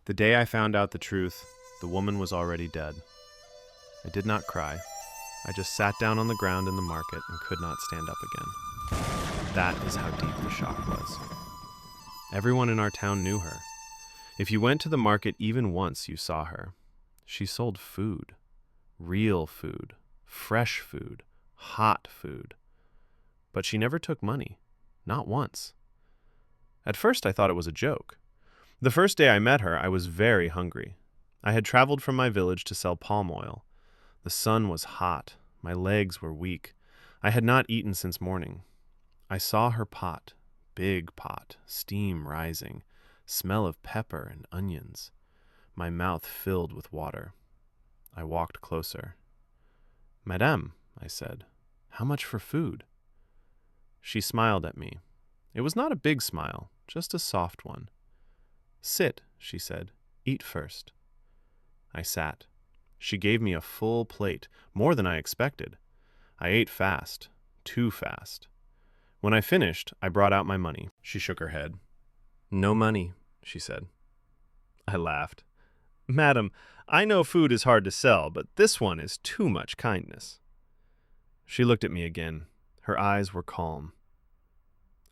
The day I found out the truth, the woman was already dead. I did not cry. I just sat down on the ground in the market and could not stand up again. That is how deep the shock was. Everyone in our town knew her. If you went to the market even once, you saw her. She sold food. Real food. Fresh food. Hot food. But she never took money. Not once. At first I thought it was a joke. The first day I met her, I was very hungry. I had traveled from my village to sell palm oil. The sun was hot. My legs were weak. I had not eaten since morning. I saw her pot, big pot, steam rising, smell of pepper and onions. My mouth filled with water. I walked closer. "Madame," I said, "how much for food?" She smiled at me. It was not a big smile, just a soft one. "Sit," she said. "Eat first." I sat. She gave me a full plate, more than I expected. I ate fast, too fast. When I finished, I brought out my money. She shook her head. "No money," she said. I laughed. "Madam, I know food is hard to sell, but this one is too much kindness." She looked at me again. Her eyes were calm.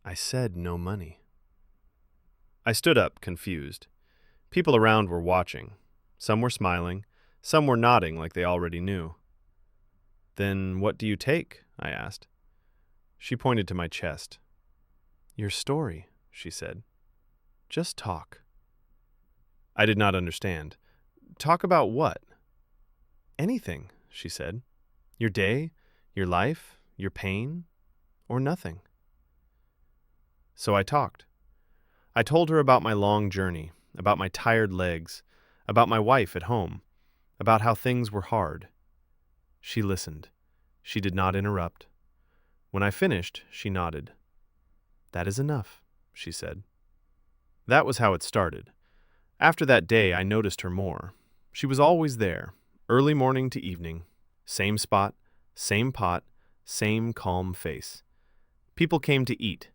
"I said no money." I stood up, confused. People around were watching. Some were smiling. Some were nodding like they already knew. "Then what do you take?" I asked. She pointed to my chest. "Your story," she said. "Just talk." I did not understand. "Talk about what?" "Anything," she said. "Your day, your life, your pain, or nothing." So I talked. I told her about my long journey, about my tired legs, about my wife at home, about how things were hard. She listened. She did not interrupt. When I finished, she nodded. "That is enough," she said. That was how it started. After that day, I noticed her more. She was always there, early morning to evening. Same spot, same pot, same calm face. People came to eat.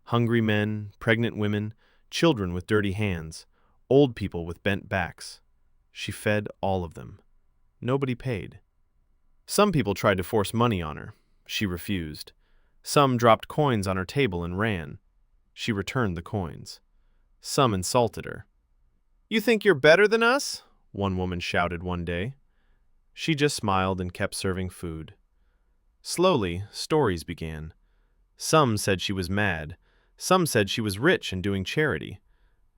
Hungry men, pregnant women, children with dirty hands, old people with bent backs. She fed all of them. Nobody paid. Some people tried to force money on her. She refused. Some dropped coins on her table and ran. She returned the coins. Some insulted her. "You think you're better than us?" one woman shouted one day. She just smiled and kept serving food. Slowly, stories began. Some said she was mad. Some said she was rich and doing charity.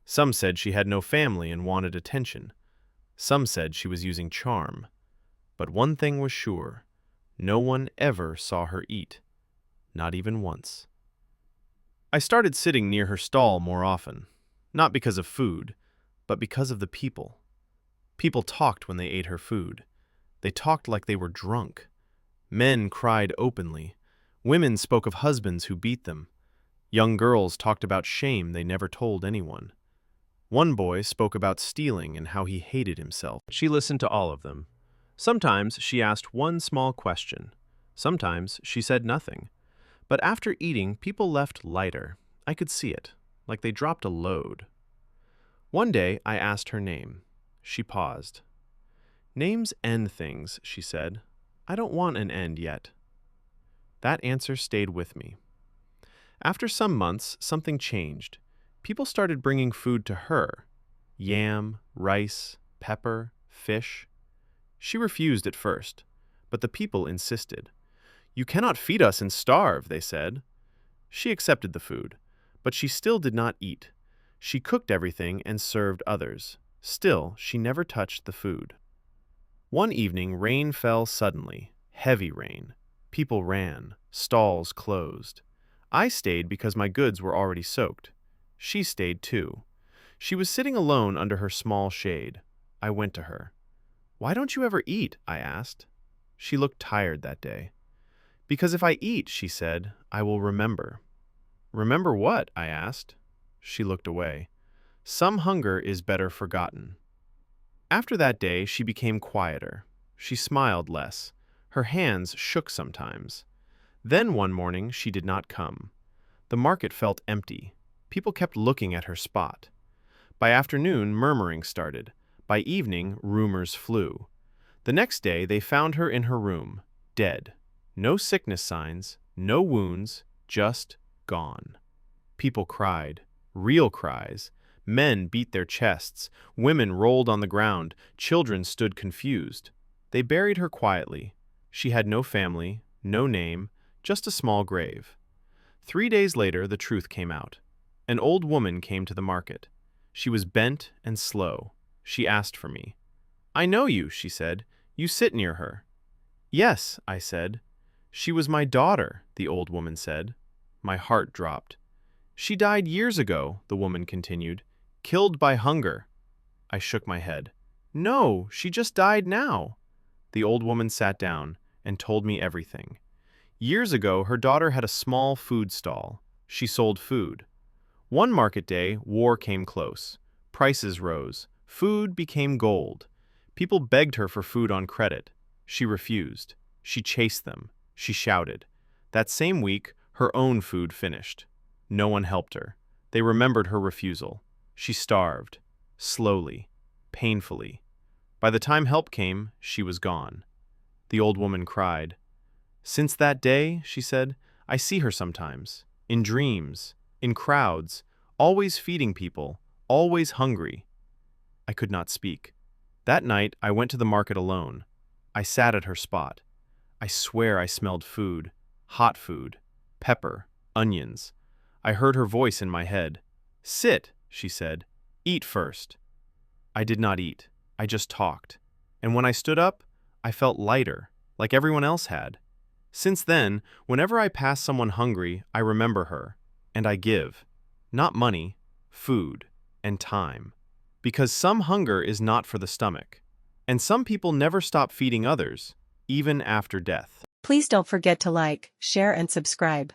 Some said she had no family and wanted attention. Some said she was using charm. But one thing was sure. No one ever saw her eat. Not even once. I started sitting near her stall more often. Not because of food, but because of the people. People talked when they ate her food. They talked like they were drunk. Men cried openly. Women spoke of husbands who beat them. Young girls talked about shame they never told anyone. One boy spoke about stealing and how he hated himself. She listened to all of them. Sometimes she asked one small question. Sometimes she said nothing. But after eating, people left lighter. I could see it, like they dropped a load. One day, I asked her name. She paused. "Names end things," she said. "I don't want an end yet." That answer stayed with me. After some months, something changed. People started bringing food to her. Yam, rice, pepper, fish. She refused at first, but the people insisted. "You cannot feed us and starve," they said. She accepted the food, but she still did not eat. She cooked everything and served others. Still, she never touched the food. One evening, rain fell suddenly, heavy rain. People ran, stalls closed. I stayed because my goods were already soaked. She stayed too. She was sitting alone under her small shade. I went to her. "Why don't you ever eat?" I asked. She looked tired that day. "Because if I eat," she said, "I will remember." "Remember what?" I asked. She looked away. "Some hunger is better forgotten." After that day, she became quieter. She smiled less. Her hands shook sometimes. Then one morning, she did not come. The market felt empty. People kept looking at her spot. By afternoon, murmuring started. By evening, rumors flew. The next day, they found her in her room, dead. No sickness signs, no wounds, just gone. People cried, real cries. Men beat their chests, women rolled on the ground, children stood confused. They buried her quietly. She had no family, no name, just a small grave. 3 days later, the truth came out. An old woman came to the market. She was bent and slow. She asked for me. "I know you," she said. "You sit near her." "Yes," I said. "She was my daughter," the old woman said. My heart dropped. "She died years ago," the woman continued. "Killed by hunger." I shook my head. "No, she just died now." The old woman sat down and told me everything. Years ago, her daughter had a small food stall. She sold food. One market day, war came close. Prices rose. Food became gold. People begged her for food on credit. She refused. She chased them. She shouted. That same week, her own food finished. No one helped her. They remembered her refusal. She starved. Slowly. Painfully. By the time help came, she was gone. The old woman cried. "Since that day," she said, "I see her sometimes. In dreams. In crowds. Always feeding people. Always hungry." I could not speak. That night, I went to the market alone. I sat at her spot. I swear I smelled food. Hot food. Pepper. Onions. I heard her voice in my head. "Sit," she said. "Eat first." I did not eat. I just talked. And when I stood up, I felt lighter, like everyone else had. Since then, whenever I pass someone hungry, I remember her. And I give. Not money, food, and time. Because some hunger is not for the stomach. And some people never stop feeding others, even after death. Please don't forget to like, share and subscribe.